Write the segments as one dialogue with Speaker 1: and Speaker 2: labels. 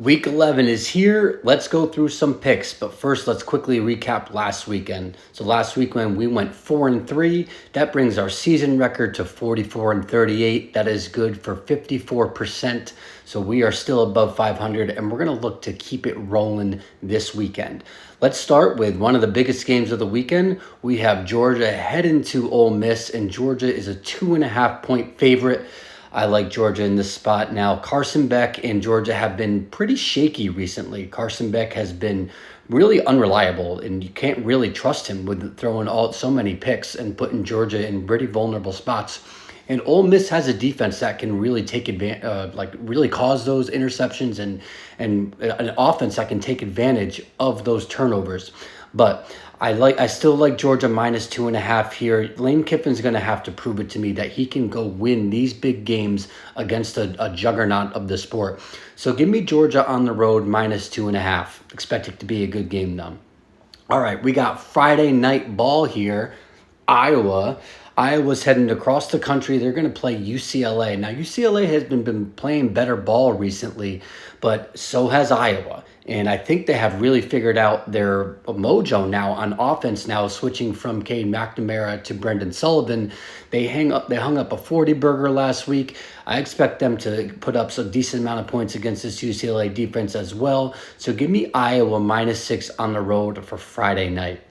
Speaker 1: Week 11 is here. Let's go through some picks, but first let's quickly recap last weekend. So last weekend we went 4-3. That brings our season record to 44-38. That is good for 54%. So we are still above 500, and we're going to look to keep it rolling this weekend. Let's start with one of the biggest games of the weekend. We have Georgia heading to Ole Miss, and Georgia is a 2.5-point favorite. I like Georgia in this spot. Now, Carson Beck and Georgia have been pretty shaky recently. Carson Beck has been really unreliable, and you can't really trust him with throwing so many picks and putting Georgia in pretty vulnerable spots. And Ole Miss has a defense that can really take advantage, really cause those interceptions, and an offense that can take advantage of those turnovers. But I still like Georgia minus 2.5 here. Lane Kiffin's going to have to prove it to me that he can go win these big games against a juggernaut of the sport. So give me Georgia on the road minus 2.5. Expect it to be a good game though. All right, we got Friday night ball here. Iowa's heading across the country. They're going to play UCLA. Now, UCLA has been playing better ball recently, but so has Iowa. And I think they have really figured out their mojo now on offense now, switching from Cade McNamara to Brendan Sullivan. They hung up a 40 burger last week. I expect them to put up a decent amount of points against this UCLA defense as well. So give me Iowa minus 6 on the road for Friday night.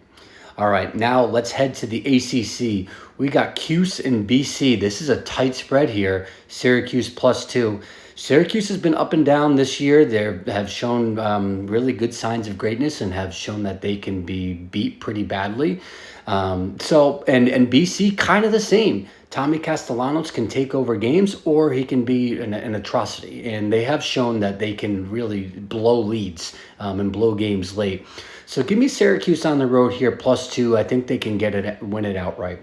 Speaker 1: All right, now let's head to the ACC. We got Cuse and BC. This is a tight spread here. Syracuse +2. Syracuse has been up and down this year. They have shown really good signs of greatness and have shown that they can be beat pretty badly. And BC kind of the same. Tommy Castellanos can take over games, or he can be an atrocity. And they have shown that they can really blow leads and blow games late. So give me Syracuse on the road here +2. I think they can win it outright.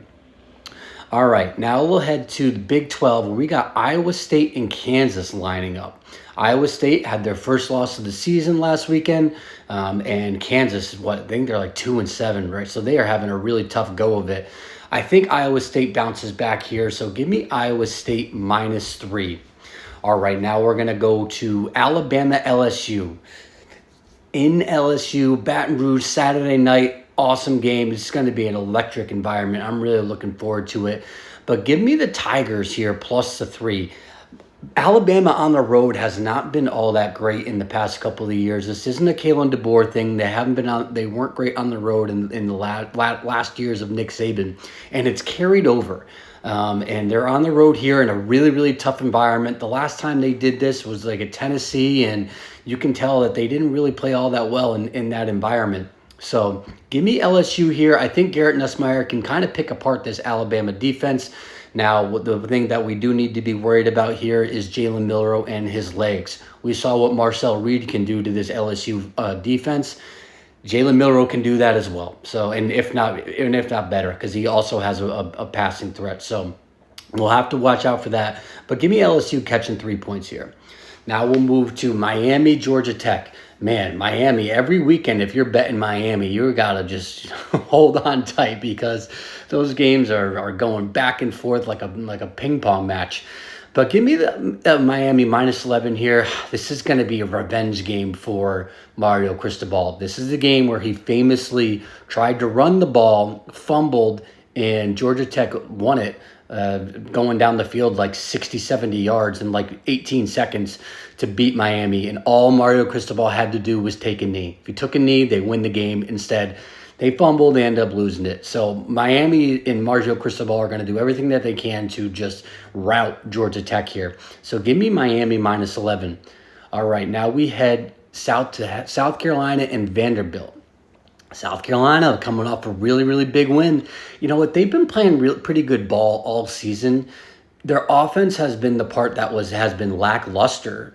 Speaker 1: All right, now we'll head to the Big 12, where we got Iowa State and Kansas lining up. Iowa State had their first loss of the season last weekend, and Kansas, I think they're like 2-7, right? So they are having a really tough go of it. I think Iowa State bounces back here, so give me Iowa State -3. All right, now we're going to go to Alabama LSU. In LSU, Baton Rouge, Saturday night. Awesome game. It's going to be an electric environment. I'm really looking forward to it. But give me the Tigers here +3. Alabama on the road has not been all that great in the past couple of years. This isn't a Kalen DeBoer thing. They weren't great on the road in the last years of Nick Saban, and it's carried over. And they're on the road here in a really, really tough environment. The last time they did this was like at Tennessee, and you can tell that they didn't really play all that well in that environment. So give me LSU here. I think Garrett Nussmeier can kind of pick apart this Alabama defense. Now, the thing that we do need to be worried about here is Jalen Milroe and his legs. We saw what Marcel Reed can do to this LSU defense. Jalen Milroe can do that as well. So, and if not better, because he also has a passing threat. So we'll have to watch out for that. But give me LSU catching 3 points here. Now we'll move to Miami, Georgia Tech. Man, Miami, every weekend, if you're betting Miami, you got to just hold on tight, because those games are going back and forth like a ping pong match. But give me the Miami -11 here. This is going to be a revenge game for Mario Cristobal. This is the game where he famously tried to run the ball, fumbled, and Georgia Tech won it, going down the field like 60, 70 yards in like 18 seconds to beat Miami. And all Mario Cristobal had to do was take a knee. If he took a knee, they win the game. Instead, they fumbled, they ended up losing it. So Miami and Mario Cristobal are going to do everything that they can to just rout Georgia Tech here. So give me Miami -11. All right, now we head south to South Carolina and Vanderbilt. South Carolina coming off a really, really big win. You know what? They've been playing pretty good ball all season. Their offense has been the part that has been lackluster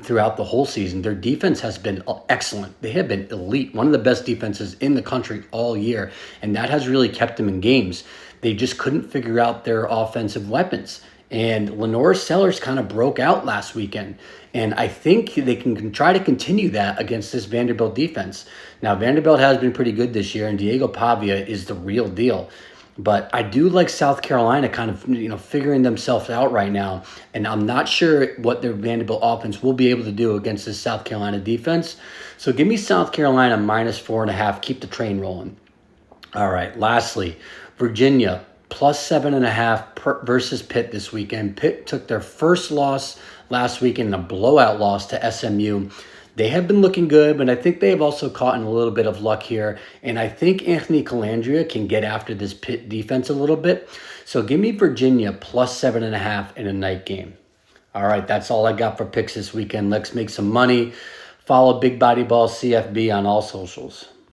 Speaker 1: throughout the whole season. Their defense has been excellent. They have been elite, one of the best defenses in the country all year, and that has really kept them in games. They just couldn't figure out their offensive weapons. And Lenore Sellers kind of broke out last weekend. And I think they can try to continue that against this Vanderbilt defense. Now, Vanderbilt has been pretty good this year, and Diego Pavia is the real deal. But I do like South Carolina kind of, figuring themselves out right now. And I'm not sure what their Vanderbilt offense will be able to do against this South Carolina defense. So give me South Carolina -4.5. Keep the train rolling. All right. Lastly, Virginia +7.5 versus Pitt this weekend. Pitt took their first loss last week in a blowout loss to SMU. They have been looking good, but I think they have also caught in a little bit of luck here. And I think Anthony Calandria can get after this Pitt defense a little bit. So give me Virginia +7.5 in a night game. All right, that's all I got for picks this weekend. Let's make some money. Follow Big Body Ball CFB on all socials.